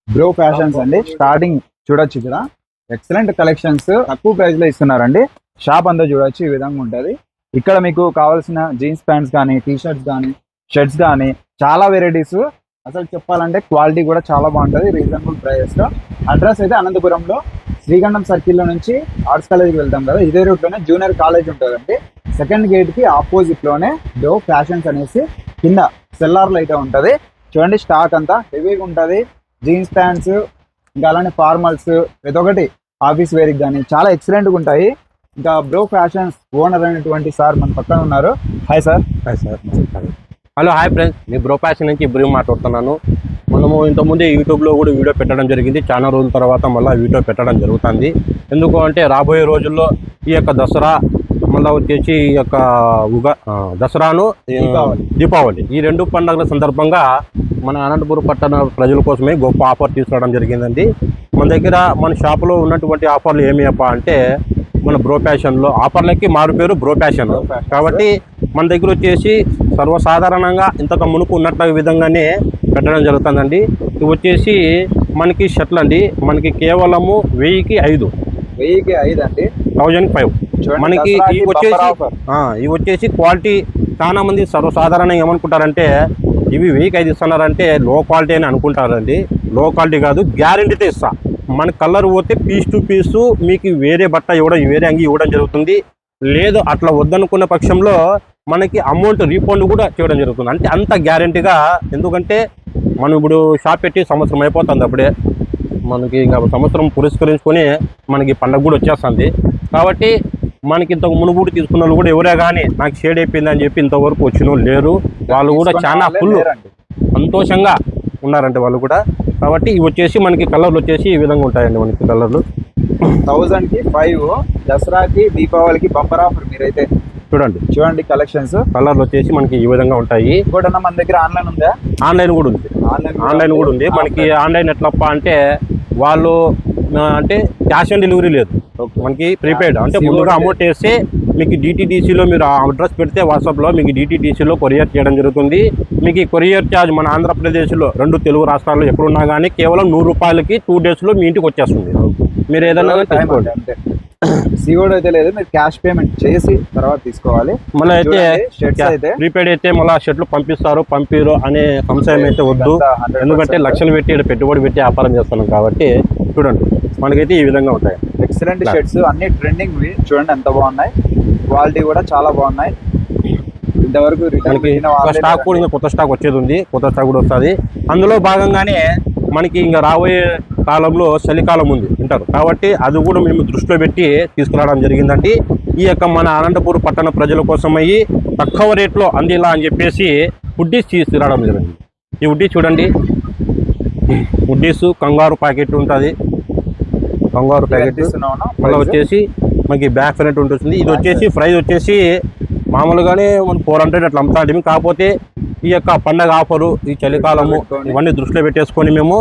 Bro fashions అండి. Starting చూడొచ్చు ఇక్కడ ఎక్సలెంట్ కలెక్షన్స్ తక్కువ ప్రైస్ లో ఇస్తున్నారండి. షాప్ అంతా చూడొచ్చు ఈ విధంగా ఉంటది. ఇక్కడ మీకు కావాల్సిన జీన్స్ ప్యాంట్స్ కానీ, టీ షర్ట్స్ కానీ, షర్ట్స్ కానీ చాలా వెరైటీస్. అసలు చెప్పాలంటే క్వాలిటీ కూడా చాలా బాగుంటది రీజనబుల్ ప్రైజెస్ లో. అడ్రస్ అయితే అనంతపురంలో శ్రీగండం సర్కిల్ లో నుంచి ఆర్ట్స్ కాలేజ్కి వెళ్తాం కదా, ఇదే రూట్ లోనే జూనియర్ కాలేజ్ ఉంటుందండి. సెకండ్ గేట్ కి ఆపోజిట్ లోనే బ్రో ఫ్యాషన్స్ అనేసి కింద సెల్లార్లో అయితే ఉంటది. చూడండి స్టాక్ అంతా హెవీగా ఉంటది. జీన్స్ ప్యాంట్స్ ఇంకా అలానే ఫార్మల్స్ ప్రతి ఒక్కటి ఆఫీస్ వేర్కి కానీ చాలా ఎక్సలెంట్గా ఉంటాయి. ఇంకా బ్రో ఫ్యాషన్స్ ఓనర్ అయినటువంటి సార్ మన పక్కన ఉన్నారు. Hi sir. Hi sir. Hello hi friends, మీ బ్రో ఫ్యాషన్ నుంచి ఇబ్రహీం మాట్లాడుతున్నాను. మనము ఇంతకుముందే యూట్యూబ్లో కూడా వీడియో పెట్టడం జరిగింది. చాలా రోజుల తర్వాత మళ్ళీ వీడియో పెట్టడం జరుగుతుంది. ఎందుకు అంటే రాబోయే రోజుల్లో ఈ యొక్క దసరా మళ్ళీ వచ్చేసి ఈ యొక్క దసరాను దీపావళి ఈ రెండు పండుగల సందర్భంగా మన అనంతపురం పట్టణ ప్రజల కోసమే గొప్ప ఆఫర్ తీసుకురావడం జరిగిందండి. మన దగ్గర మన షాపులో ఉన్నటువంటి ఆఫర్లు ఏమి అంటే మన బ్రో ఫ్యాషన్లో ఆఫర్లకి మారు పేరు బ్రో ఫ్యాషన్ కాబట్టి మన దగ్గర వచ్చేసి సర్వసాధారణంగా ఇంతకు మునుపు ఉన్నట్ల విధంగానే పెట్టడం జరుగుతుందండి. ఇవి వచ్చేసి మనకి షర్ట్లు అండి, మనకి కేవలము 1000కి 5 అండి, 1005. మనకి ఇవి వచ్చేసి క్వాలిటీ చాలా మంది సర్వసాధారణంగా ఏమనుకుంటారంటే ఇవి 1000కి 5 ఇస్తున్నారంటే లో క్వాలిటీ అని అనుకుంటారండి. లో క్వాలిటీ కాదు, గ్యారెంటీతో ఇస్తా. మన కలర్ పోతే పీస్ టు పీసు మీకు వేరే బట్ట ఇవ్వడం, వేరే అంగి ఇవ్వడం జరుగుతుంది. లేదు అట్లా వద్దనుకున్న పక్షంలో మనకి అమౌంట్ రీఫండ్ కూడా చేయడం జరుగుతుంది. అంటే అంత గ్యారెంటీగా. ఎందుకంటే మనం ఇప్పుడు షాప్ పెట్టి సంవత్సరం అయిపోతుంది. అప్పుడే మనకి ఇంకా సంవత్సరం పురస్కరించుకొని మనకి పండగ కూడా వచ్చేస్తుంది. కాబట్టి మనకి ఇంతకు మునుగుడు తీసుకున్న వాళ్ళు కూడా ఎవరే కానీ నాకు షేడ్ అయిపోయింది అని చెప్పి ఇంతవరకు వచ్చిన వాళ్ళు లేరు. వాళ్ళు కూడా చాలా ఫుల్ సంతోషంగా ఉన్నారంటే వాళ్ళు కూడా. కాబట్టి ఇవి వచ్చేసి మనకి కలర్లు వచ్చేసి ఈ విధంగా ఉంటాయండి. మనకి కలర్లు 1000కి 5 దసరాకి దీపావళికి బంపర్ ఆఫర్. మీరైతే చూడండి కలెక్షన్స్. కలర్లు వచ్చేసి మనకి ఈ విధంగా ఉంటాయి. ఇంకోటి మన దగ్గర ఆన్లైన్ ఉందా? ఆన్లైన్ కూడా ఉంది. మనకి ఆన్లైన్ ఎట్లప్ప అంటే వాళ్ళు అంటే క్యాష్ ఆన్ డెలివరీ లేదు, మనకి ప్రీపెయిడ్. అంటే ముందుగా అమౌంట్ వేస్తే మీకు డిటీడీసీలో మీరు అడ్రస్ పెడితే వాట్సాప్లో మీకు డిటీడీసీలో కొరియర్ చేయడం జరుగుతుంది. మీకు ఈ కొరియర్ ఛార్జ్ మన ఆంధ్రప్రదేశ్లో 2 తెలుగు రాష్ట్రాల్లో ఎక్కడున్నా కానీ కేవలం 100 రూపాయలకి 2 డేస్లో మీ ఇంటికి వచ్చేస్తుంది. మీరు ఏదైనా అంతే, సిఓడి అయితే లేదు, మీరు క్యాష్ పేమెంట్ చేసి తర్వాత తీసుకోవాలి. మళ్ళీ అయితే ప్రీపెయిడ్ అయితే మళ్ళీ షర్ట్లు పంపిరు అనే సంశయం అయితే వద్దు. ఎందుకంటే లక్షలు పెట్టి పెట్టుబడి పెట్టి వ్యాపారం చేస్తున్నాం కాబట్టి. చూడండి మనకైతే ఈ విధంగా ఉంటాయి ఎక్సలెంట్ షర్ట్స్, అన్ని ట్రెండింగ్. చూడండి ఎంత బాగున్నాయి, క్వాలిటీ కూడా చాలా బాగున్నాయి. ఇంతవరకు స్టాక్ కూడా ఇంకా కొత్త స్టాక్ వచ్చేది ఉంది, కొత్త స్టాక్ కూడా వస్తుంది. అందులో భాగంగానే మనకి ఇంకా రాబోయే కాలంలో చలికాలం ఉంది వింటారు కాబట్టి అది కూడా మేము దృష్టిలో పెట్టి తీసుకురావడం జరిగిందండి. ఈ యొక్క మన అనంతపురం పట్టణ ప్రజల కోసం అయ్యి తక్కువ రేట్లో అందిలా అని చెప్పేసి హుడ్డీస్ తీసుకురావడం జరిగింది. ఈ హుడ్డీ చూడండి, హుడ్డీస్ కంగారు ప్యాకెట్ ఉంటుంది. కంగారు ప్యాకెట్ మళ్ళీ వచ్చేసి మనకి బ్యాక్ ఫ్రంట్ ఉంటుంది. ఇది వచ్చేసి ప్రైస్ వచ్చేసి మామూలుగానే మనం 400 అట్లా అమ్ముతాం. కాకపోతే ఈ యొక్క పండగ ఆఫరు, ఈ చలికాలము ఇవన్నీ దృష్టిలో పెట్టేసుకొని మేము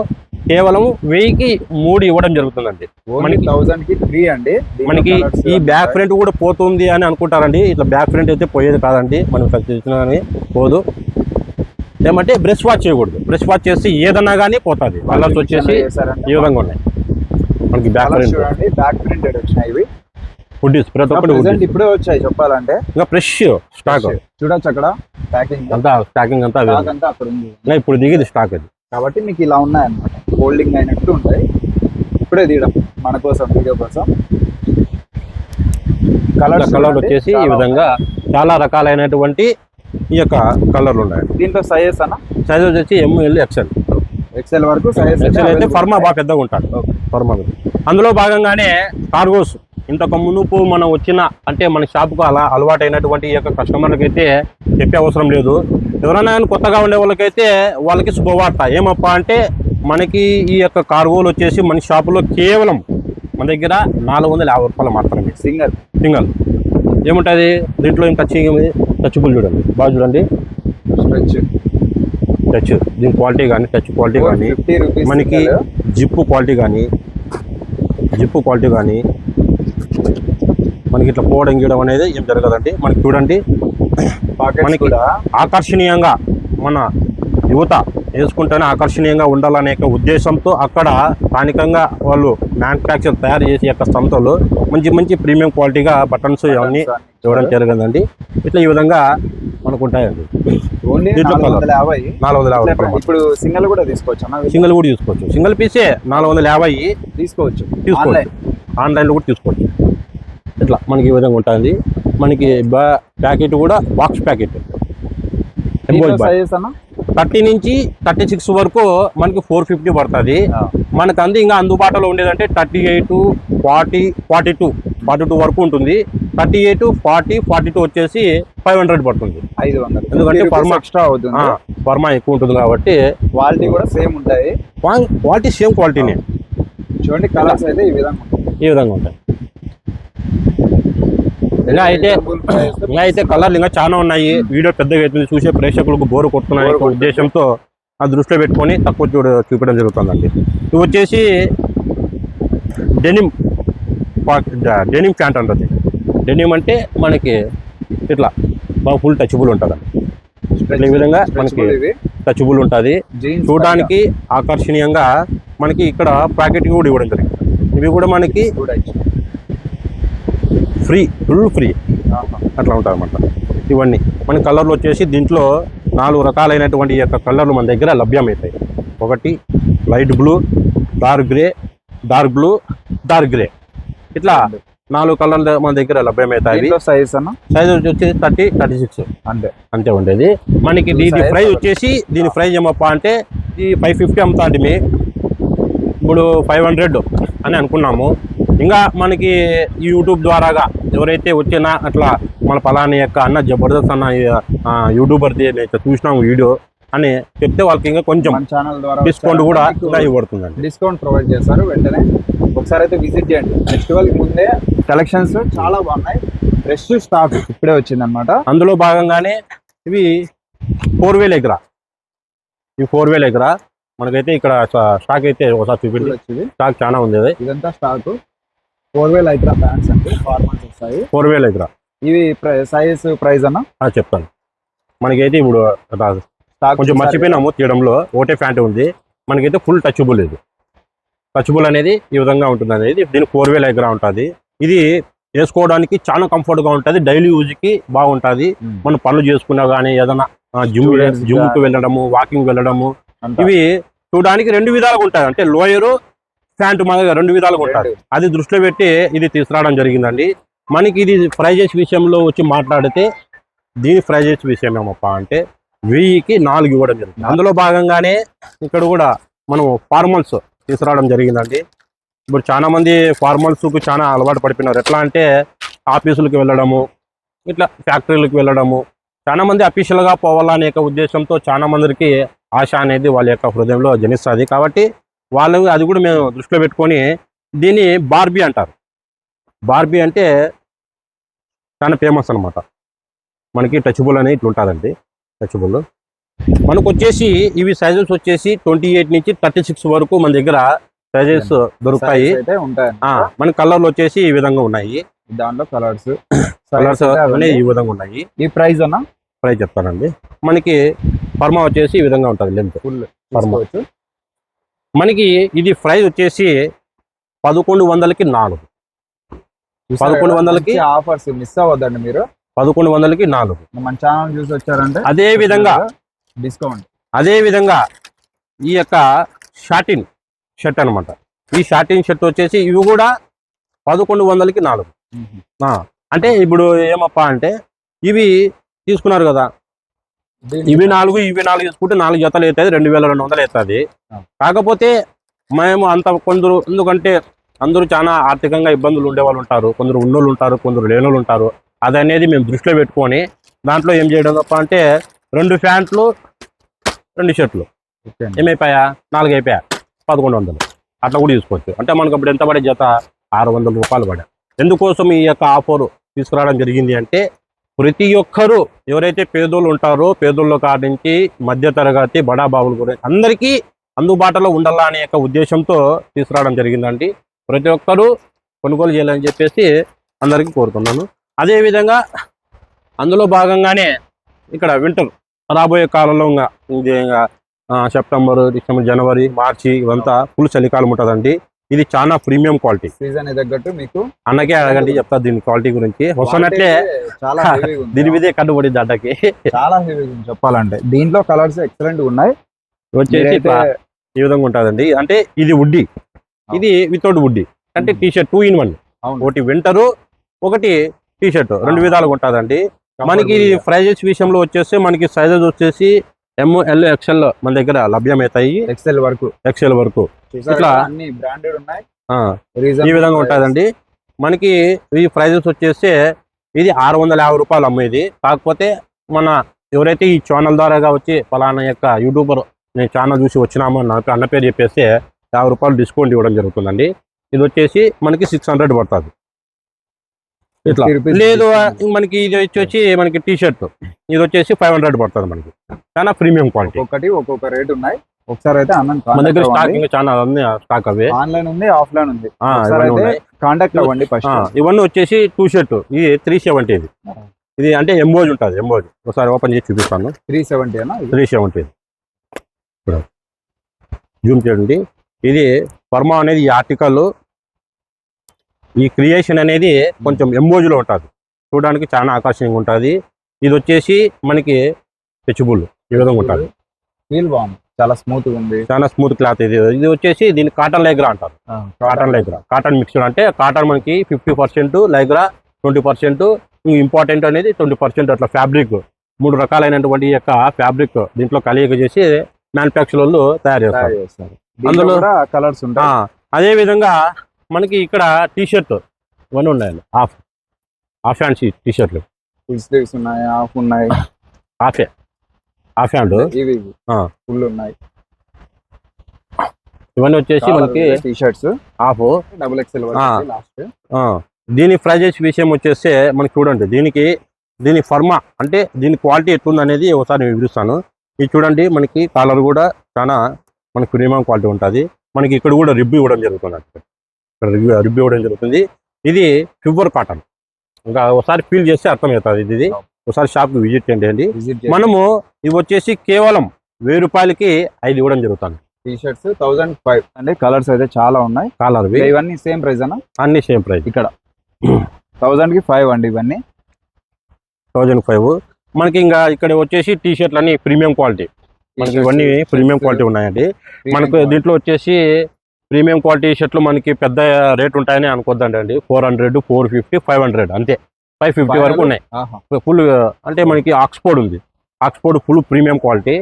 కేవలం 1000కి 3 ఇవ్వడం జరుగుతుందండి. మనకి 1000కి 3 అండి. మనకి ఈ బ్యాక్ ఫ్రంట్ కూడా పోతుంది అని అనుకుంటారండి. ఇట్లా బ్యాక్ ఫ్రంట్ అయితే పోయేది కాదండి, మనం తెచ్చినా కానీ పోదు. ఏమంటే బ్రష్ వాష్ చేయకూడదు, బ్రష్ వాష్ చేసి ఏదన్నా కానీ పోతుంది. కలర్స్ వచ్చేసి ఈ విధంగా ఉన్నాయి. మనకి బ్యాక్ ప్రింట్ వచ్చినాయి హుడ్డీస్ ప్రతి ఒక్కటి ఇప్పుడే వచ్చాయి చెప్పాలంటే. ఇంకా ఫ్రెష్ స్టాక్ చూడొచ్చు అక్కడ ప్యాకింగ్ అంతా, స్టాకింగ్ అంతా అక్కడ ఉంది. ఇప్పుడు దిగింది స్టాక్ అది కాబట్టి మీకు ఇలా ఉన్నాయన్నమాట, హోల్డింగ్ అయినట్టు ఉంటాయి. ఇప్పుడే తీయడం మన కోసం, వీడియో కోసం. కలర్ వచ్చేసి ఈ విధంగా చాలా రకాలైనటువంటి ఈ యొక్క కలర్లు ఉన్నాయి. దీంట్లో సైజెస్ సైజ్ వచ్చేసి ML XL వరకు సైజ్. XL అయితే ఫర్మా బాగా పెద్దగా ఉంటాడు. ఫర్మా అందులో భాగంగానే కార్గోస్ ఇంతకు మునుపు మనం వచ్చిన అంటే మన షాప్కు అలా అలవాటైనటువంటి ఈ యొక్క కస్టమర్లకి అయితే చెప్పే అవసరం లేదు. ఎవరైనా కొత్తగా ఉండే వాళ్ళకైతే వాళ్ళకి శుభవార్త ఏమప్ప అంటే మనకి ఈ యొక్క కార్గోలు వచ్చేసి మన షాపులో కేవలం మన దగ్గర 450 రూపాయలు మాత్రమే. సింగల్ ఏముంటుంది దీంట్లో ఇంకా టచ్బుల్ చూడండి, బాగా చూడండి. టచ్ దీని క్వాలిటీ కానీ, టచ్ క్వాలిటీ కానీ, మనకి జిప్పు క్వాలిటీ కానీ మనకి ఇట్లా పోవడం గీయడం అనేది ఏం జరగదండి. మనకి చూడండి, మనకి ఆకర్షణీయంగా మన యువత వేసుకుంటేనే ఆకర్షణీయంగా ఉండాలనే ఉద్దేశంతో అక్కడ స్థానికంగా వాళ్ళు మ్యానుఫ్యాక్చర్ తయారు చేసే యొక్క సంస్థలు మంచి మంచి ప్రీమియం క్వాలిటీగా బటన్స్ ఇవన్నీ ఇవ్వడం జరిగిందండి. ఇట్లా ఈ విధంగా మనకు ఉంటాయండి. దీంట్లో కలర్ 450. ఇప్పుడు సింగిల్ కూడా తీసుకోవచ్చు, సింగిల్ కూడా తీసుకోవచ్చు. సింగిల్ పీసే 450 తీసుకోవచ్చు. ఆన్లైన్లో కూడా తీసుకోవచ్చు. ఇట్లా మనకి ఈ విధంగా ఉంటుంది. మనకి ప్యాకెట్ కూడా బాక్స్ ప్యాకెట్ 30 నుంచి 36 వరకు మనకి 450 పడుతుంది. మనకు అంది ఇంకా అందుబాటులో ఉండేదంటే 38, 40, 42 వరకు ఉంటుంది. 38, 40, 42 వచ్చేసి 500 పడుతుంది. 500 ఎందుకంటే ఫర్మా ఎక్స్ట్రా అవుతుంది, ఫర్మా ఎక్కువ ఉంటుంది కాబట్టి. క్వాలిటీ కూడా సేమ్ ఉంటాయి. క్వాలిటీ సేమ్ క్వాలిటీనే. చూడండి కలర్స్ అయితే ఈ విధంగా ఉంటాయి. ఇంకా అయితే కలర్లు ఇంకా చాలా ఉన్నాయి. వీడియో పెద్దగా అవుతుంది, చూసే ప్రేక్షకులకు బోరు కొడుతున్నాయి ఉద్దేశంతో ఆ దృష్టిలో పెట్టుకొని తక్కువ చూపించడం జరుగుతుందండి. ఇవి వచ్చేసి డెనిమ్ ప్యాంట్ అంటుంది. డెనిమ్ అంటే మనకి ఇట్లా బాగా ఫుల్ టచబుల్ ఉంటుందండి. ఈ విధంగా మనకి టచబుల్ ఉంటుంది. చూడడానికి ఆకర్షణీయంగా మనకి ఇక్కడ ప్యాకెట్ కూడా ఇవ్వడం జరిగింది. ఇవి కూడా మనకి ఫుల్ ఫ్రీ అట్లా ఉంటాయి అన్నమాట. ఇవన్నీ మన కలర్లు వచ్చేసి దీంట్లో 4 రకాలైనటువంటి యొక్క కలర్లు మన దగ్గర లభ్యమవుతాయి. ఒకటి light blue, dark grey, dark blue, dark grey, ఇట్లా 4 కలర్లు మన దగ్గర లభ్యమవుతాయి. సైజ్ వచ్చేసి 30, 36 అంతే ఉండేది. మనకి దీని ప్రైస్ వచ్చేసి దీని ప్రైస్ ఏమప్పా అంటే ఈ 550 అమ్ముతా అంటే ఇప్పుడు 500 అని అనుకున్నాము. ఇంకా మనకి యూట్యూబ్ ద్వారాగా ఎవరైతే వచ్చినా అట్లా మన పలాని యొక్క అన్న జబర్దస్త్ అన్న యూట్యూబర్ది నేను చూసినాము వీడియో అని చెప్తే వాళ్ళకి ఇంకా కొంచెం ఛానల్ ద్వారా డిస్కౌంట్ కూడా ఇవ్వబడుతుందండి. డిస్కౌంట్ ప్రొవైడ్ చేస్తారు. వెంటనే ఒకసారి అయితే విజిట్ చేయండి. ఫెస్టివల్ ముందే కలెక్షన్స్ చాలా బాగున్నాయి. ఫ్రెష్ స్టాక్ ఇప్పుడే వచ్చింది అనమాట. అందులో భాగంగానే ఇవి 4 వేల ఎకరా. ఈ 4 వేల ఎకరా మనకైతే ఇక్కడ స్టాక్ అయితే ఒకసారి చూపించింది. స్టాక్ చాలా ఉంది. ఇదంతా స్టాక్ 4 వేల ఎకరా ప్యాంట్స్ అంటే ఫార్మల్స్ వస్తాయి. 4 వేల ఎకరా. ఇవి సైజ్ ప్రైస్ అన్న చెప్తాను. మనకైతే ఇప్పుడు కొంచెం మర్చిపోయినాము తీయడంలో. ఒకటే ప్యాంట్ ఉంది మనకైతే. Full touchable. ఇది టచబుల్ అనేది ఈ విధంగా ఉంటుంది అనేది. దీనికి 4 వేల ఎకరా ఉంటుంది. ఇది వేసుకోవడానికి చాలా కంఫర్ట్గా ఉంటుంది. డైలీ యూజ్కి బాగుంటుంది. మనం పనులు చేసుకున్నా కానీ ఏదైనా జిమ్కి వెళ్ళడము, వాకింగ్ వెళ్ళడము, ఇవి చూడడానికి 2 విధాలుగా ఉంటాయి. అంటే లోయరు ప్యాంటు మాదిరిగా 2 విధాలుగా ఉంటాయి. అది దృష్టిలో పెట్టి ఇది తీసుకురావడం జరిగిందండి. మనకి ఇది ప్రైజెస్ విషయంలో వచ్చి మాట్లాడితే దీని ప్రైజెస్ విషయం ఏమప్పా అంటే 1000కి 4 ఇవ్వడం జరిగింది. అందులో భాగంగానే ఇక్కడ కూడా మనం ఫార్మల్స్ తీసుకురావడం జరిగిందండి. ఇప్పుడు చాలా మంది ఫార్మల్స్కు చాలా అలవాటు పడిపోయినారు. ఎట్లా అంటే ఆఫీసులకు వెళ్ళడము, ఇట్లా ఫ్యాక్టరీలకు వెళ్ళడము, చాలా మంది అఫీషియల్గా పోవాలనే ఉద్దేశంతో చాలా మందికి ఆశ అనేది వాళ్ళ యొక్క హృదయంలో జనిస్తుంది. కాబట్టి వాళ్ళు అది కూడా మేము దృష్టిలో పెట్టుకొని దీన్ని బార్బీ అంటారు. బార్బీ అంటే చాలా ఫేమస్ అనమాట. మనకి టచబుల్ అనేది ఇట్లా ఉంటుందండి. టచబుల్ మనకు వచ్చేసి ఇవి సైజెస్ వచ్చేసి 28 నుంచి 36 వరకు మన దగ్గర సైజెస్ దొరుకుతాయి. మన కలర్లు వచ్చేసి ఈ విధంగా ఉన్నాయి. దాంట్లో కలర్స్ ఈ విధంగా ఉన్నాయి. ఈ ప్రైస్ అన్న ప్రైస్ చెప్తానండి. మనకి ఫర్మా వచ్చేసి ఈ విధంగా ఉంటుంది. లెంత్ ఫుల్ ఫర్మా మనకి ఇది ప్రైస్ వచ్చేసి 1100కి 4. 1100కి ఆఫర్స్ మిస్ అవ్వద్దండి మీరు. 1100కి 4 మన ఛానల్ చూసి వచ్చారంటే అదే విధంగా డిస్కౌంట్. అదే విధంగా ఈ యొక్క షార్టిన్ షర్ట్ అనమాట. ఈ షార్టిన్ షర్ట్ వచ్చేసి ఇవి కూడా 1100కి 4. అంటే ఇప్పుడు ఏమప్పా అంటే ఇవి తీసుకున్నారు కదా, ఇవి 4 తీసుకుంటే 4 జతలు అవుతుంది, 2200 అవుతుంది. కాకపోతే మేము అంత కొందరు, ఎందుకంటే అందరూ చాలా ఆర్థికంగా ఇబ్బందులు ఉండేవాళ్ళు ఉంటారు, కొందరు ఉన్నోళ్ళు ఉంటారు, కొందరు లేనోళ్ళు ఉంటారు. అది అనేది మేము దృష్టిలో పెట్టుకొని దాంట్లో ఏం చేయడం తప్ప అంటే 2 ప్యాంట్లు 2 షర్ట్లు ఏమైపోయా 4 అయిపోయా 1100 అట్లా కూడా తీసుకోవచ్చు. అంటే మనకు అప్పుడు ఎంత పడే జత 600 రూపాయలు పడా. ఎందుకోసం ఈ యొక్క ఆఫర్ తీసుకురావడం జరిగింది అంటే ప్రతి ఒక్కరూ ఎవరైతే పేదోళ్ళు ఉంటారో పేదోళ్ళ కాడి నుంచి మధ్యతరగతి బడాబాబులు కూడా అందరికీ అందుబాటులో ఉండాలా అనే యొక్క ఉద్దేశంతో తీసుకురావడం జరిగిందండి. ప్రతి ఒక్కరూ కొనుగోలు చేయాలని చెప్పేసి అందరికీ కోరుతున్నాను. అదేవిధంగా అందులో భాగంగానే ఇక్కడ వింటర్ రాబోయే కాలంలో ఇంకా సెప్టెంబర్, డిసెంబర్, జనవరి, మార్చి ఇవంతా ఫుల్ చలికాలం ఉంటుందండి. ఇది చాలా ప్రీమియం క్వాలిటీ. సీజన్ తగ్గట్టు మీకు అన్నకే అడగండి చెప్తా దీని క్వాలిటీ గురించి. వస్తున్నట్లే చాలా heavy ఉంది. దీని మీదే కట్టుబడి అడ్డకి చాలా హెవీ ఉంది చెప్పాలంటే. దీంట్లో కలర్స్ ఎక్సలెంట్ ఉన్నాయి. వచ్చేసి ఈ విధంగా ఉంటుందండి. అంటే ఇది వుడ్డీ, ఇది వితౌట్ వుడ్డీ. అంటే టీ షర్ట్ 2 in 1. ఒకటి వింటరు, ఒకటి టీ షర్ట్, 2 విధాలుగా ఉంటుందండి. మనకి ప్రైజెస్ విషయంలో వచ్చేసి మనకి సైజెస్ వచ్చేసి ML, XL మన దగ్గర లభ్యమవుతాయి. ఎక్సెల్ వరకు ఇట్లా అన్ని బ్రాండెడ్ ఉన్నాయి. ఈ విధంగా ఉంటుందండి. మనకి ఈ ప్రైజెస్ వచ్చేసి ఇది 650 రూపాయలు అమ్మేది. కాకపోతే మన ఎవరైతే ఈ ఛానల్ ద్వారాగా వచ్చి ఫలానా యొక్క యూట్యూబర్ నేను ఛానల్ చూసి వచ్చినామో నాకు అన్న పేరు చెప్పేస్తే 50 రూపాయలు డిస్కౌంట్ ఇవ్వడం జరుగుతుందండి. ఇది వచ్చేసి మనకి 600 పడుతుంది. ఇట్లా లేదు మనకి ఇది వచ్చేసి మనకి టీ షర్ట్ ఇది వచ్చేసి 500 పడుతుంది. మనకి చాలా ప్రీమియం క్వాలిటీ. ఒక్కొక్క రేట్ ఉన్నాయి. ఒకసారి అయితే మన దగ్గర స్టాక్ ఇంకా చాలా స్టాక్ అవే. ఆన్లైన్ ఉంది, ఆఫ్లైన్ ఉంది. కాంటాక్ట్ అవ్వండి. ఇవన్నీ వచ్చేసి 2 షర్ట్. ఇది 370. ఇది అంటే ఎంబోజ్ ఉంటుంది. ఎంబోజ్ ఒకసారి ఓపెన్ చేసి చూపిస్తాను. 370 జూమ్ చేయండి. ఇది ఫర్మా అనేది ఈ ఆర్టికల్, ఈ క్రియేషన్ అనేది కొంచెం ఎంబోజ్లో ఉంటుంది. చూడడానికి చాలా ఆకర్షణీయంగా ఉంటుంది. ఇది వచ్చేసి మనకి స్ట్రెచబుల్ ఈ విధంగా ఉంటుంది. ఫీల్ బాగుంది, చాలా స్మూత్ ఉంది. చాలా స్మూత్ క్లాత్. ఇది వచ్చేసి దీన్ని కాటన్ లైగ్రా అంటారు. కాటన్ మిక్స్చర్ అంటే కాటన్ మనకి 50%, లైగ్రా 20%, ఇంపార్టెంట్ అనేది 20%. అట్లా ఫ్యాబ్రిక్ 3 రకాలైనటువంటి యొక్క ఫ్యాబ్రిక్ దీంట్లో కలియక చేసి మ్యానుఫ్యాక్చర్ వాళ్ళు తయారు చేస్తారు. అందులో కలర్స్ ఉంటాయి. అదే విధంగా మనకి ఇక్కడ టీ షర్ట్ ఇవన్నీ ఉన్నాయండి. హాఫ్ హ్యాండ్ టీ షర్ట్లు, ఫుల్ స్లీవ్స్ ఉన్నాయి, హాఫ్ ఉన్నాయి, హాఫ్ హ్యాండ్ ఇవి ఫుల్ ఉన్నాయి. ఇవన్నీ వచ్చేసి మనకి T shirts half XXL last. దీని ప్రైజెస్ విషయం వచ్చేస్తే మనకి చూడండి. దీని ఫర్మా అంటే దీని క్వాలిటీ ఎట్లుంది అనేది ఒకసారి వివరిస్తాను. ఇది చూడండి. మనకి కాలర్ కూడా చాలా మనకి ప్రీమియం క్వాలిటీ ఉంటుంది. మనకి ఇక్కడ కూడా రిబ్బు ఇవ్వడం జరుగుతుంది. రిబ్బు ఇవ్వడం జరుగుతుంది. ఇది ప్యూర్ కాటన్. ఇంకా ఒకసారి ఫీల్ చేస్తే అర్థమవుతుంది. ఇది ఒకసారి షాప్కి విజిట్ చేయండి. మనము ఇవి వచ్చేసి కేవలం 1000 రూపాయలకి 5 ఇవ్వడం జరుగుతుంది. టీ షర్ట్స్ 1005 అంటే కలర్స్ అయితే చాలా ఉన్నాయి. కలర్ ఇవన్నీ సేమ్ ప్రైస్ అన్న? అన్ని సేమ్ ప్రైస్. ఇక్కడ 1000కి 5 అండి. ఇవన్నీ 1005. మనకి ఇంకా ఇక్కడ వచ్చేసి టీ షర్ట్లు అన్ని ప్రీమియం క్వాలిటీ. మనకి ఇవన్నీ ప్రీమియం క్వాలిటీ ఉన్నాయండి. మనకు దీంట్లో వచ్చేసి ప్రీమియం క్వాలిటీ షర్ట్లు మనకి పెద్ద రేట్ ఉంటాయని అనుకోద్దండి. 400, 450, 500 అంతే. 550 వరకు ఉన్నాయి. ఫుల్ అంటే మనకి ఆక్స్ఫోర్డ్ ఉంది. ఆక్స్ఫోర్డ్ ఫుల్ ప్రీమియం క్వాలిటీ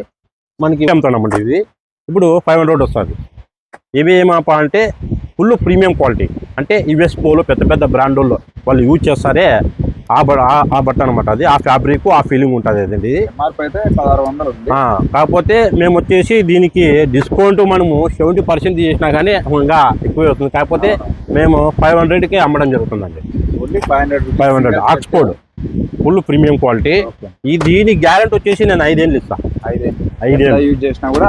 మనకి అమ్ముతున్నామండి. ఇది ఇప్పుడు 500 వస్తుంది. ఇవి ఏమప్ప అంటే ఫుల్ ప్రీమియం క్వాలిటీ. అంటే యుఎస్ పోలో పెద్ద బ్రాండ్లో వాళ్ళు యూజ్ చేస్తారే ఆ బట్ట అనమాట. అది ఆ ఫ్యాబ్రిక్ ఆ ఫీలింగ్ ఉంటుంది. అదండి. కాకపోతే మేము వచ్చేసి దీనికి డిస్కౌంట్ మనము 70% చేసినా కానీ ఇంకా ఎక్కువ అవుతుంది. కాకపోతే మేము 500కి అమ్మడం జరుగుతుందండి. 500 ఆక్స్ఫోర్డ్ ఫుల్ ప్రీమియం క్వాలిటీ. దీని గ్యారెంటీ వచ్చేసి నేను 5 ఏళ్ళు ఇస్తాను. 5 ఏళ్ళు యూజ్ చేసినా కూడా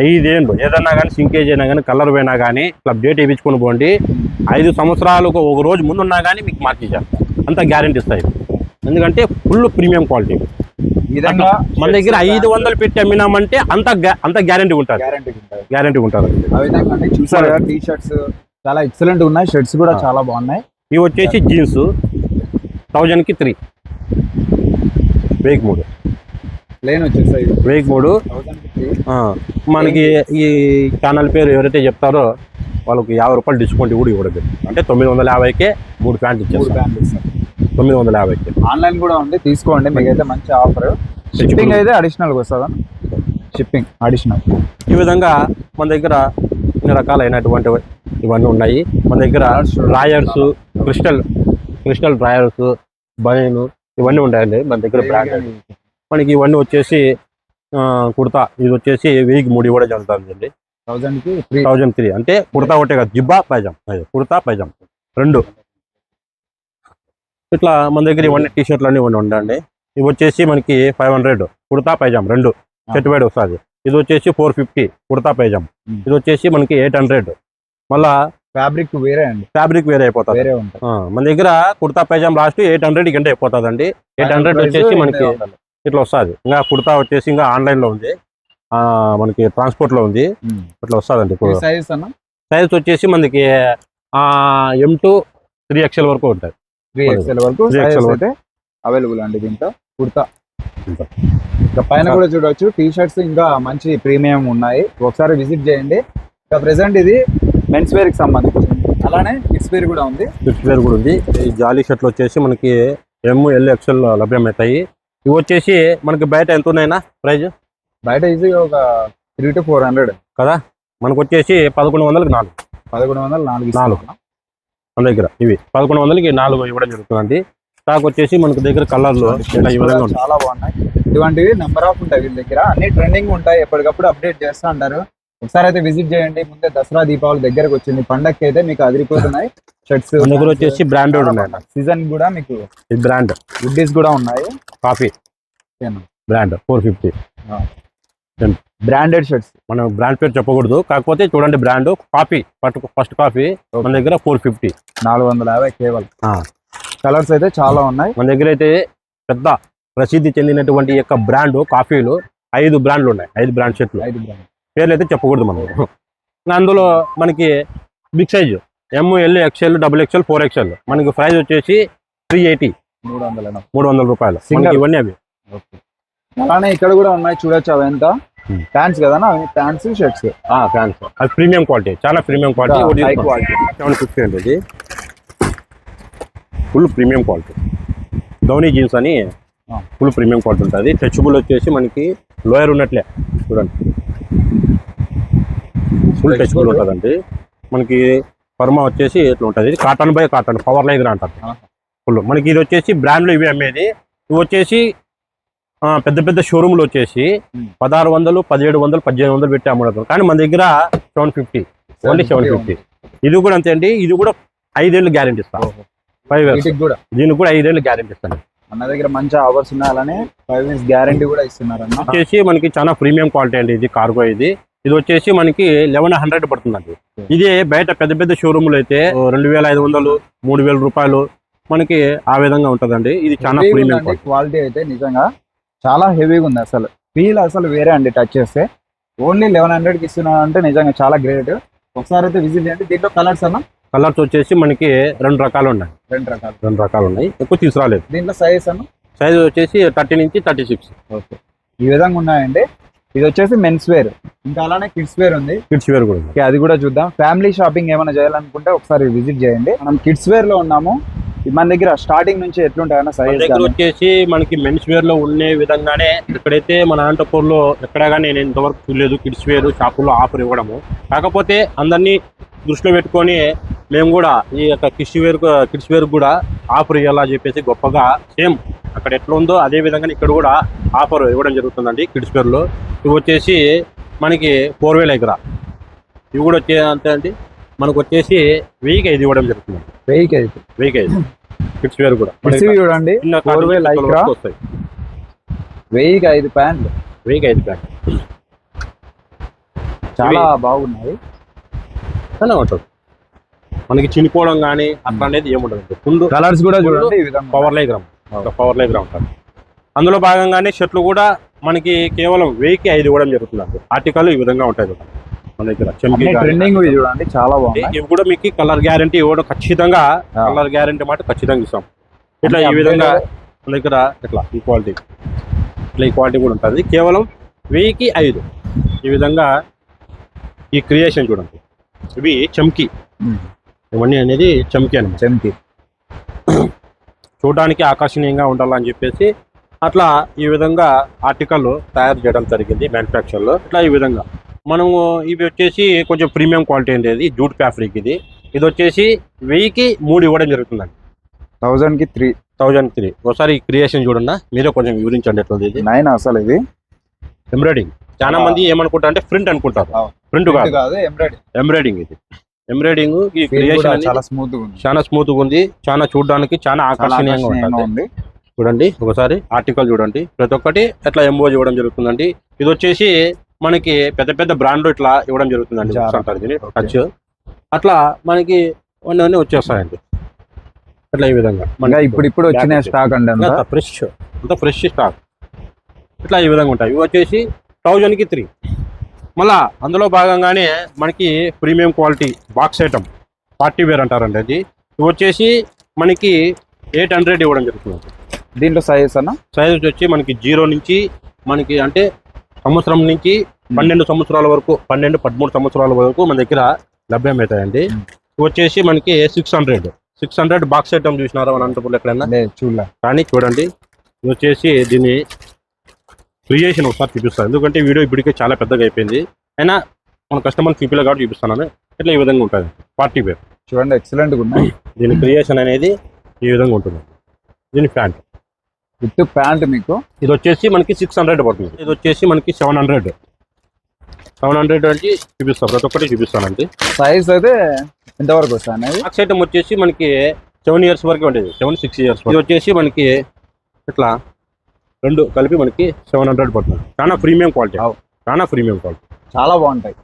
5 ఏళ్ళు ఏదన్నా కానీ సింకేజ్ అయినా కానీ కలర్ పోయినా కానీ ఇట్లా డేట్ వేయించుకొని పోండి. 5 సంవత్సరాలకు ఒక రోజు ముందున్నా కానీ మీకు మార్చి చేస్తాను. అంత గ్యారెంటీ ఇస్తాయి. ఎందుకంటే ఫుల్ ప్రీమియం క్వాలిటీ. మన దగ్గర 500 పెట్టి అమ్మినామంటే అంత గ్యారెంటీ ఉంటుంది. గ్యారెంటీ ఉంటుంది. చూసారు టీ షర్ట్స్ చాలా ఎక్సలెంట్ ఉన్నాయి. షర్ట్స్ కూడా చాలా బాగున్నాయి. ఇవి వచ్చేసి జీన్స్ 1000కి 3. 1003 ప్లేన్ వచ్చేసాయి. 1003 మనకి ఈ ఛానల్ పేరు ఎవరైతే చెప్తారో వాళ్ళకి 50 రూపాయలు డిస్కౌంట్ కూడా ఇవ్వడం. అంటే 950కే 3 ప్యాంట్లు ఇచ్చేస్తాం. 950కి. ఆన్లైన్ కూడా ఉంది, తీసుకోండి. మీకైతే మంచి ఆఫర్. షిప్పింగ్ అయితే అడిషనల్గా వస్తుందా? Shipping additional. ఈ విధంగా మన దగ్గర అన్ని రకాలైనటువంటి ఇవన్నీ ఉన్నాయి. మన దగ్గర డ్రాయర్స్, క్రిస్టల్ డ్రాయర్స్, బనీను ఇవన్నీ ఉంటాయండి మన దగ్గర బ్రాండ్. మనకి ఇవన్నీ వచ్చేసి కుర్తా ఇది వచ్చేసి 1003 కూడా జరుగుతుందండి. 1003 అంటే కుర్తా ఒకటే కాదు, జిబ్బా పైజామ్, కుర్తా పైజామ్ 2. ఇట్లా మన దగ్గర ఇవన్నీ టీ షర్ట్లు అన్నీ ఇవన్నీ ఉండండి. ఇవి వచ్చేసి మనకి 500 కుర్తా పైజామ్ 2 సెట్ వైడ్ వస్తుంది. ఇది వచ్చేసి 450 కుర్తా పైజామ్. ఇది వచ్చేసి మనకి 800. మళ్ళా ఫ్యాబ్రిక్ వేరే అండి. ఫ్యాబ్రిక్ వేరే అయిపోతుంది. మన దగ్గర కుర్తా పైజామ్ లాస్ట్ 800 గంట అయిపోతుంది అండి. 800 వచ్చేసి మనకి ఇట్లా వస్తుంది. ఇంకా కుర్తా వచ్చేసి ఇంకా ఆన్లైన్లో ఉంది. మనకి ట్రాన్స్పోర్ట్ లో ఉంది, అట్లా వస్తుందండి. ఇప్పుడు సైజ్ అన్న సైజ్ వచ్చేసి మనకి M2 3XL వరకు ఉంటాయి. 3XL వరకు 3XL అయితే అవైలబుల్ అండి దీంట్లో కుర్తా. ఇంకా పైన కూడా చూడవచ్చు టీ షర్ట్స్ ఇంకా మంచి ప్రీమియం ఉన్నాయి, ఒకసారి విజిట్ చేయండి. ఇంకా ప్రెసెంట్ ఇది మెన్స్ వేర్ కి సంబంధించింది, అలానే కిడ్స్ వేర్ కూడా ఉంది. కిడ్స్ వేర్ కూడా ఉంది. ఈ జాలీ షర్ట్లు వచ్చేసి మనకి M, L, XL లభ్యమవుతాయి. ఇవి వచ్చేసి మనకి బయట ఎంత ఉన్నాయినా ప్రైజ్? బయట ఈజీగా ఒక 300 to 400 కదా, మనకు వచ్చేసి 1100కి 4. 1104 మన దగ్గర ఇవి 1100కి 4 ఇవ్వడం జరుగుతుందండి. స్టాక్ వచ్చేసి మనకు దగ్గర కలర్లు ఈ విధంగా ఉంటాయి. చాలా బాగున్నాయి. ఇటువంటివి నెంబర్ ఆఫ్ ఉంటాయి వీళ్ళ దగ్గర, అన్ని ట్రెండింగ్ ఉంటాయి, ఎప్పటికప్పుడు అప్డేట్ చేస్తూ ఉంటారు. ఒకసారి అయితే విజిట్ చేయండి. ముందే దసరా దీపావళి దగ్గరకు వచ్చింది, పండగకి అయితే మీకు అదిరిపోతున్నాయి షర్ట్స్. మన దగ్గర వచ్చేసి బ్రాండెడ్ ఉన్నాయి. సీజన్ కూడా మీకు ఇది బ్రాండ్ గుడ్డీస్ కూడా ఉన్నాయి. Coffee brand 450 branded shirts. మనం బ్రాండ్ పేరు చెప్పకూడదు, కాకపోతే చూడండి బ్రాండ్ కాఫీ, ఫస్ట్ కాఫీ మన దగ్గర 450, 450 కేవలం. కలర్స్ అయితే చాలా ఉన్నాయి మన దగ్గర. అయితే పెద్ద ప్రసిద్ధి చెందినటువంటి యొక్క బ్రాండ్ కాఫీలు 5 బ్రాండ్లు ఉన్నాయి, 5 బ్రాండ్ షర్ట్లు. 5 బ్రాండ్ పేర్లు అయితే చెప్పకూడదు మనం. అందులో మనకి big size M, L, XL, XXL, 4XL మనకి ప్రైస్ వచ్చేసి 380, 300 రూపాయలు ఇవన్నీ అవి. అలానే ఇక్కడ కూడా ఉన్నాయి చూడొచ్చు. అవి ఎంత ప్యాంట్స్ కదా, ప్యాంట్స్ షర్ట్స్. ప్యాంట్స్ అది ప్రీమియం క్వాలిటీ, చాలా ప్రీమియం క్వాలిటీ, హై క్వాలిటీ. 750 అండి. ఇది full premium quality. Dhoni jeans అని ఫుల్ ప్రీమియం క్వాలిటీ ఉంటుంది. టచబుల్ వచ్చేసి మనకి లోయర్ ఉన్నట్లే చూడండి, ఫుల్ టచబుల్ ఉంటుందండి. మనకి ఫర్మా వచ్చేసి ఇట్లా ఉంటుంది. ఇది కాటన్ బై కాటన్, పవర్ లైగర్ అంటారు ఫుల్. మనకి ఇది వచ్చేసి బ్రాండ్లో ఇవి అమ్మేది. ఇవి వచ్చేసి పెద్ద పెద్ద షోరూమ్లు వచ్చేసి 1600, 1700, 1800 పెట్టి అమ్ముతారు. కానీ మన దగ్గర 750, ఓన్లీ 750. ఇది కూడా అంతే అండి. ఇది కూడా 5 ఏళ్ళు గ్యారెంటీ ఇస్తాను, 5 years. దీనికి కూడా 5 ఏళ్ళు గ్యారెంటీ ఇస్తాను. మన దగ్గర మంచి ఆఫర్స్ ఉన్నాయి, అలానే 5 years గ్యారెంటీ కూడా ఇస్తున్నారు అన్న. వచ్చేసి మనకి చాలా ప్రీమియం క్వాలిటీ అండి. ఇది కార్గో, ఇది వచ్చేసి మనకి 1100 పడుతుందండి. ఇది బయట పెద్ద పెద్ద షోరూమ్లు అయితే 2500, 3000 రూపాయలు మనకి ఆ విధంగా ఉంటుందండి. ఇది చాలా ప్రీమియం క్వాలిటీ అయితే నిజంగా చాలా హెవీగా ఉంది. అసలు ఫీల్ అసలు వేరే అండి. టచ్ చేస్తే ఓన్లీ 1100కి ఇస్తున్నారు అంటే నిజంగా చాలా గ్రేట్. ఒకసారి అయితే విజిట్ చేయండి. దీంట్లో కలర్స్ అన్న, కలర్స్ వచ్చేసి మనకి 2 రకాలు ఉన్నాయి. 2 రకాలు ఉన్నాయి, ఎక్కువ తీసుకురాలేదు. దీంట్లో సైజ్ అన్న, సైజ్ వచ్చేసి 30 నుంచి 36. ఓకే, ఈ విధంగా ఉన్నాయండి. ఇది వచ్చేసి మెన్స్ వేర్, ఇంకా అలానే కిడ్స్ వేర్ ఉంది. కిడ్స్ వేర్ కూడా ఉంది, అది కూడా చూద్దాం. ఫ్యామిలీ షాపింగ్ ఏమైనా చేయాలనుకుంటే ఒకసారి విజిట్ చేయండి. మనం కిడ్స్ వేర్ లో ఉన్నాము. మన దగ్గర స్టార్టింగ్ నుంచి ఎట్లుంటాయన్న సైజ్ వచ్చేసి మనకి మెన్స్ వేర్ లో ఉండే విధంగానే ఇక్కడైతే మన అనంతపూర్ లో ఎక్కడా కానీ నేను ఇంతవరకు చూడలేదు కిడ్స్ వేర్ షాపుల్లో ఆఫర్ ఇవ్వడము. కాకపోతే అందరినీ దృష్టిలో పెట్టుకొని మేము కూడా ఈ యొక్క కిడ్స్ వేర్ కూడా ఆఫర్ ఇవ్వాలా చెప్పేసి గొప్పగా సేమ్ అక్కడ ఎట్లా ఉందో అదే విధంగా ఇక్కడ కూడా ఆఫర్ ఇవ్వడం జరుగుతుందండి. కిడ్స్ వేర్ లో ఇవి వచ్చేసి మనకి 4000 దగ్గర ఇవి కూడా వచ్చే అంతే అండి. మనకు వచ్చేసి 1000 ఇవ్వడం జరుగుతుంది. 1000 కిడ్స్ వేర్ కూడా చూడండి. 4000 వస్తాయి. 1005 ప్యాంట్లు, 1005 ప్యాంట్లు చాలా బాగున్నాయి. ఉంటుంది. మనకి చినిపోవడం కానీ అట్లా అనేది ఏముండదు. ఫుల్ కలర్స్ కూడా చూడండి, పవర్ లైగ్రామ్ ఉంటుంది. అందులో భాగంగానే షర్ట్లు కూడా మనకి కేవలం 1000కి 5 ఇవ్వడం జరుగుతుంది. ఆర్టికల్ ఈ విధంగా ఉంటాయి మన దగ్గర. ట్రెండింగ్ చూడండి, చాలా బాగుంది. ఇవి కూడా మీకు కలర్ గ్యారంటీ ఇవ్వడం ఖచ్చితంగా, కలర్ గ్యారంటీ మాట ఖచ్చితంగా ఇస్తాం. ఇట్లా ఈ విధంగా మన దగ్గర ఇట్లా ఈ క్వాలిటీ కూడా ఉంటుంది. కేవలం 1000కి 5 ఈ విధంగా. ఈ క్రియేషన్ చూడండి, ఇవి చమ్కీ, ఇవన్నీ అనేది చమ్కీ అనమాట. చమ్కీ చూడడానికి ఆకర్షణీయంగా ఉండాలని చెప్పేసి అట్లా ఈ విధంగా ఆర్టికల్ తయారు చేయడం జరిగింది మ్యానుఫ్యాక్చర్లో. ఇట్లా ఈ విధంగా మనము ఇవి వచ్చేసి కొంచెం ప్రీమియం క్వాలిటీ అనేది జూట్ ఫ్యాబ్రిక్. ఇది వచ్చేసి 1000కి 3 ఇవ్వడం జరుగుతుందండి. 1000కి 3. ఒకసారి క్రియేషన్ చూడన్నా, మీరే కొంచెం వివరించండి ఎట్లా. ఇది 9 అసలు. ఇది ఎంబ్రాయిడింగ్. చాలా మంది ఏమనుకుంటారు అంటే ప్రింట్ అనుకుంటారు. ప్రింట్ కాదు, ఎంబ్రాయిడింగ్. ఇది ఎంబ్రాయిడింగ్. ఈ క్రియేషన్ చాలా స్మూత్ ఉంది, చాలా చూడడానికి చాలా ఆకర్షణీయంగా ఉంటుంది. చూడండి ఒకసారి ఆర్టికల్ చూడండి, ప్రతి ఒక్కటి ఎట్లా ఎంబోజ్ ఇవ్వడం జరుగుతుందండి. ఇది వచ్చేసి మనకి పెద్ద పెద్ద బ్రాండ్ ఇట్లా ఇవ్వడం జరుగుతుందండి. టచ్ అట్లా మనకి అన్నీ వచ్చేస్తాయండి. అట్లా ఈ విధంగా ఇప్పుడు వచ్చిన స్టాక్ అండి, ఫ్రెష్ స్టాక్ ఇట్లా ఈ విధంగా ఉంటాయి. ఇవి వచ్చేసి 1000కి 3. మళ్ళా అందులో భాగంగానే మనకి premium quality box item party wear అంటారండి అది. ఇవి వచ్చేసి మనకి 800 ఇవ్వడం జరుగుతుంది. దీంట్లో సైజెస్ అన్న సైజ్ వచ్చి మనకి 0 నుంచి మనకి అంటే సంవత్సరం నుంచి 12 సంవత్సరాల వరకు 12-13 సంవత్సరాల వరకు మన దగ్గర లభ్యమవుతాయండి. ఇవి వచ్చేసి మనకి 600 బాక్స్ ఐటమ్ చూసినారా మన అనంతపురంలో ఎక్కడైనా? చూడలే కానీ చూడండి, ఇది వచ్చేసి దీన్ని క్రియేషన్ ఒకసారి చూపిస్తాను, ఎందుకంటే వీడియో ఇప్పటికే చాలా పెద్దగా అయిపోయింది. అయినా మన కస్టమర్ పీపుల్ కాబట్టి చూపిస్తున్నాను. ఇట్లా ఈ విధంగా ఉంటుంది పార్టీ వేర్. చూడండి ఎక్సలెంట్గా ఉన్నాయి. దీని క్రియేషన్ అనేది ఈ విధంగా ఉంటుంది. దీని ప్యాంట్ విత్ ప్యాంట్ మీకు ఇది వచ్చేసి మనకి 600 పడుతుంది. ఇది వచ్చేసి మనకి 700 అంటే చూపిస్తాను, ప్రతి ఒక్కటి చూపిస్తానండి. సైజ్ అయితే ఎంతవరకు వస్తాయి? బాక్స్ ఐటమ్ వచ్చేసి మనకి 7 ఇయర్స్ వరకు ఉండేది, 7-6 ఇయర్స్. ఇది వచ్చేసి మనకి ఇట్లా రెండు కలిపి మనకి 700 పడుతుంది. చాలా ప్రీమియం క్వాలిటీ, చాలా బాగుంటాయి.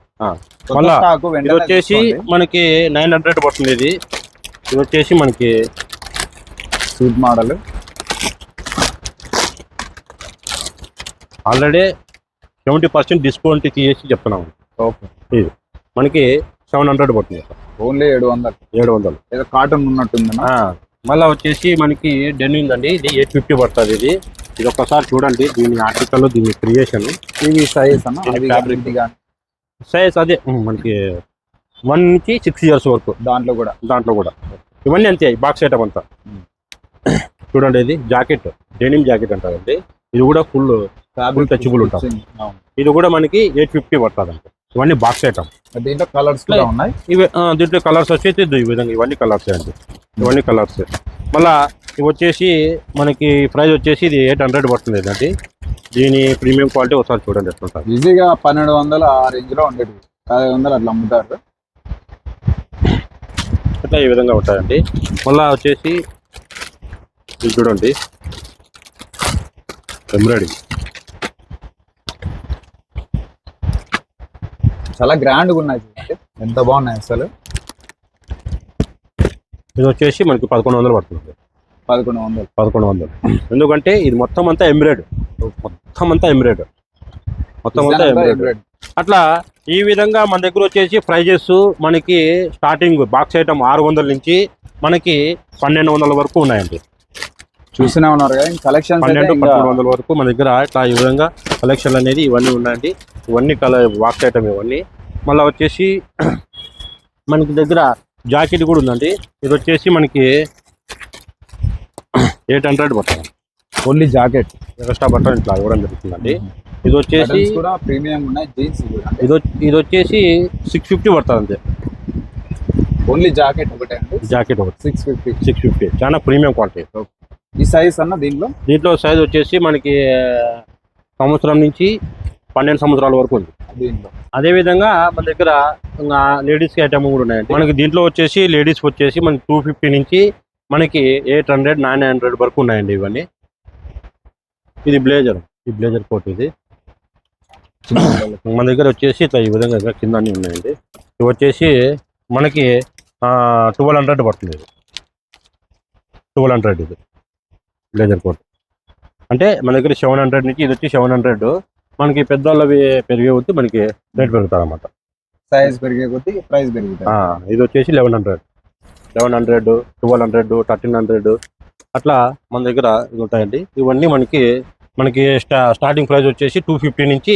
మళ్ళా ఇది వచ్చేసి మనకి 900 పడుతుంది. ఇది వచ్చేసి మనకి సూట్ మోడల్ ఆల్రెడీ 70% డిస్కౌంట్ తీసేసి చెప్తున్నాము. ఓకే, ఇది మనకి 700 పడుతుంది. ఓన్లీ 700 ఏదో కాటన్ ఉన్నట్టుంది. మళ్ళీ వచ్చేసి మనకి డెనిమ్ అండి, ఇది 850 పడుతుంది. ఇది ఒక్కసారి చూడండి, దీని ఆర్టికల్, దీని క్రియేషన్. ఇవి సైజ్ అన్న ఫ్యాబ్రిక్ సైజ్ అదే మనకి 1 నుంచి 6 ఇయర్స్ వరకు. దాంట్లో కూడా ఇవన్నీ అంతే. బాక్స్ ఐటమ్ అంతా చూడండి. ఇది జాకెట్, డెనిమ్ జాకెట్ అంటారండి. ఇది కూడా ఫుల్ టచబుల్ ఉంటుంది. ఇది కూడా మనకి 850 పడుతుంది అంటే. ఇవన్నీ బాక్స్ ఐటమ్. దీంట్లో కలర్స్ కూడా ఉన్నాయి. ఇవి దీంట్లో కలర్స్ వచ్చేసి ఈ విధంగా ఇవన్నీ కలర్స్ అండి. ఇవన్నీ కలర్స్. మళ్ళా ఇవి వచ్చేసి మనకి ప్రైస్ వచ్చేసి ఇది 800 పడుతుంది అండి. దీని ప్రీమియం క్వాలిటీ ఒకసారి చూడండి ఎట్లుంటుంది. ఈజీగా 1200 ఆ రేంజ్ లో ఉండేది, 500 అట్లా అమ్ముతారు. అట్లా ఈ విధంగా ఉంటాయండి. మళ్ళా వచ్చేసి ఇది చూడండి, ఎంబ్రాయిడింగ్ చాలా గ్రాండ్గా ఉన్నాయి. ఎంత బాగున్నాయి అసలు. ఇది వచ్చేసి మనకి 1100 పడుతుంది. 1100 ఎందుకంటే ఇది మొత్తం అంతా ఎంబ్రాయిడ్. అట్లా ఈ విధంగా మన దగ్గర వచ్చేసి ప్రైజెస్ మనకి స్టార్టింగ్ బాక్స్ ఐటమ్ 600 నుంచి మనకి 1200 వరకు ఉన్నాయండి. చూసినా ఉన్నారు కదా కలెక్షన్. 1200-1300 వరకు మన దగ్గర ఇట్లా ఈ విధంగా కలెక్షన్ అనేది ఇవన్నీ ఉన్నాయండి. ఇవన్నీ బాక్స్ ఐటమ్ ఇవన్నీ. మళ్ళీ వచ్చేసి మనకి దగ్గర జాకెట్ కూడా ఉందండి. ఇది వచ్చేసి మనకి 800 పడుతుంది. ఓన్లీ జాకెట్, ఎక్స్ట్రా బట్టలు ఇట్లా ఇవ్వడం జరుగుతుందండి. ఇది వచ్చేసి ప్రీమియం ఉన్నాయి. జీన్స్ ఇది వచ్చేసి 650 పడుతుంది అంతే. ఓన్లీ జాకెట్ ఒకటే అండి. జాకెట్ ఒకటి 650 చాలా ప్రీమియం క్వాలిటీ. ఈ సైజ్ అన్న దీంట్లో సైజ్ వచ్చేసి మనకి సంవత్సరం నుంచి 12 సంవత్సరాల వరకు ఉంది. అదే విధంగా మన దగ్గర లేడీస్ ఐటమ్ కూడా ఉన్నాయండి. మనకి దీంట్లో వచ్చేసి లేడీస్ వచ్చేసి మనకి 250 నుంచి మనకి 800-900 వరకు ఉన్నాయండి ఇవన్నీ. ఇది బ్లేజర్ కోట్. ఇది మన దగ్గర వచ్చేసి ఇట్లా ఈ విధంగా కింద అన్ని ఉన్నాయండి. ఇవి వచ్చేసి మనకి 1200 పడుతుంది. 1200 ఇది బ్లేజర్ కోట్. అంటే మన దగ్గర 700 నుంచి ఇది వచ్చి 700. మనకి పెద్దవాళ్ళవి పెరిగే కొద్దీ మనకి రేట్ పెరుగుతుంది అన్నమాట. సైజ్ పెరిగే కొద్దీ ప్రైస్ పెరుగుతుంది. ఇది వచ్చేసి 1100, 1200, 1300 అట్లా మన దగ్గర ఉంటాయండి. ఇవన్నీ మనకి స్టార్టింగ్ ప్రైస్ వచ్చేసి 250 నుంచి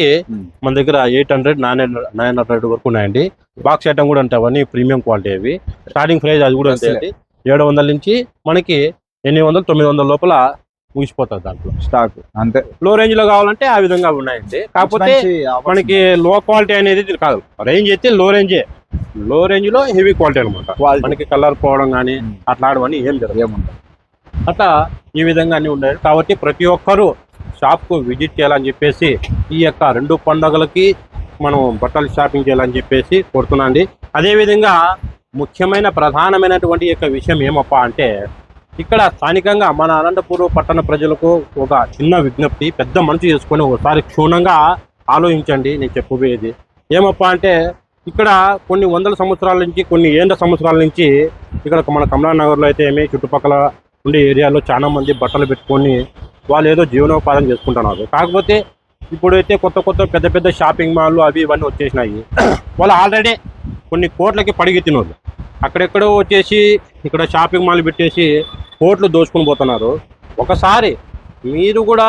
మన దగ్గర 800-900 వరకు ఉన్నాయండి. బాక్స్ ఐటమ్ కూడా ఉంటాయి. అవన్నీ ప్రీమియం క్వాలిటీ అవి. స్టార్టింగ్ ప్రైస్ అది కూడా ఉంటాయండి. 700 నుంచి మనకి 800-900 లోపల ముగిసిపోతుంది దాంట్లో స్టాక్. అంతే. లో రేంజ్ లో కావాలంటే ఆ విధంగా ఉన్నాయండి. కాకపోతే మనకి లో క్వాలిటీ అనేది కాదు. రేంజ్ అయితే లో రేంజ్ లో హెవీ క్వాలిటీ అనమాట. మనకి కలర్ పోవడం కానీ అట్లాంటివన్నీ ఏం జరగదు. అట్లా ఈ విధంగా అన్ని ఉన్నాయి. కాబట్టి ప్రతి ఒక్కరూ షాప్ కు విజిట్ చేయాలని చెప్పేసి ఈ యొక్క 2 పండుగలకి మనం బట్టలు షాపింగ్ చేయాలని చెప్పేసి కోరుతున్నా అండి. అదేవిధంగా ముఖ్యమైన ప్రధానమైనటువంటి యొక్క విషయం ఏమప్పా అంటే, ఇక్కడ స్థానికంగా మన అనంతపురం పట్టణ ప్రజలకు ఒక చిన్న విజ్ఞప్తి. పెద్ద మనసు చేసుకొని ఒకసారి క్షుణ్ణంగా ఆలోచించండి. నేను చెప్పబోయేది ఏమప్పా అంటే, ఇక్కడ కొన్ని వందల సంవత్సరాల నుంచి కొన్ని సంవత్సరాల నుంచి ఇక్కడ మన కమలానగర్లో అయితే ఏమి చుట్టుపక్కల ఉండే ఏరియాలో చాలా మంది బట్టలు పెట్టుకొని వాళ్ళు ఏదో జీవనోపాధం చేసుకుంటున్నారు. కాకపోతే ఇప్పుడైతే కొత్త కొత్త పెద్ద పెద్ద షాపింగ్ మాల్ అవి ఇవన్నీ వచ్చేసినాయి. వాళ్ళు ఆల్రెడీ కొన్ని కోట్లకి పడిగెత్తినోళ్ళు అక్కడెక్కడో వచ్చేసి ఇక్కడ షాపింగ్ మాల్ పెట్టేసి కోట్లు దోచుకుని పోతున్నారు. ఒకసారి మీరు కూడా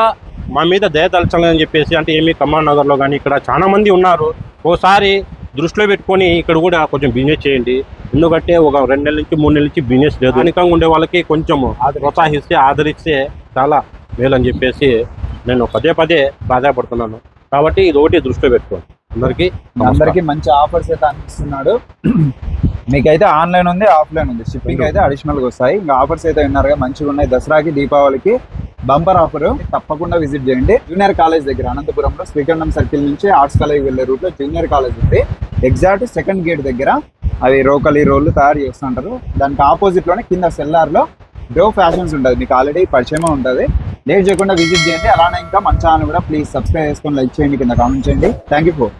మా మీద దయ తలచాలని చెప్పేసి, అంటే ఏమి కమాన్ నగర్లో కానీ ఇక్కడ చాలా మంది ఉన్నారు, ఒకసారి దృష్టిలో పెట్టుకొని ఇక్కడ కూడా కొంచెం బిజినెస్ చేయండి. ఎందుకంటే ఒక 2 నెలల నుంచి 3 నెలల నుంచి బిజినెస్ లేదు. వెనుకంగా ఉండే వాళ్ళకి కొంచెం ప్రోత్సహిస్తే ఆదరిస్తే చాలా మేలని చెప్పేసి నేను పదే పదే ప్రాధాయపడుతున్నాను. కాబట్టి ఇది ఒకటి దృష్టిలో పెట్టుకోండి. అందరికీ మంచి ఆఫర్స్ అయితే అందిస్తున్నాడు. మీకైతే ఆన్లైన్ ఉంది, ఆఫ్లైన్ ఉంది, షిప్పింగ్ అయితే అడిషనల్ గా వస్తాయి. ఇంకా ఆఫర్స్ అయితే విన్నారుగా, మంచిగా ఉన్నాయి. దసరాకి దీపావళికి బంపర్ ఆఫర్, తప్పకుండా విజిట్ చేయండి. జూనియర్ కాలేజ్ దగ్గర అనంతపురంలో శ్రీకంఠం సర్కిల్ నుంచి ఆర్ట్స్ కాలేజ్ వెళ్ళే రూట్ లో జూనియర్ కాలేజ్ ఉంది. ఎగ్జాక్ట్ సెకండ్ గేట్ దగ్గర అవి రోకలి రోళ్ళు తయారు చేస్తుంటారు. దానికి ఆపోజిట్ లోనే కింద సెల్లార్ లో డో ఫ్యాషన్స్ ఉంటుంది, మీకు ఆల్రెడీ పరిచయమే ఉంటుంది. లేట్ చేయకుండా విజిట్ చేయండి. అలానే ఇంకా మన ఛానల్ కూడా ప్లీజ్ సబ్స్క్రైబ్ చేసుకొని లైక్ చేయండి, కింద కామెంట్ చేయండి. Thank you for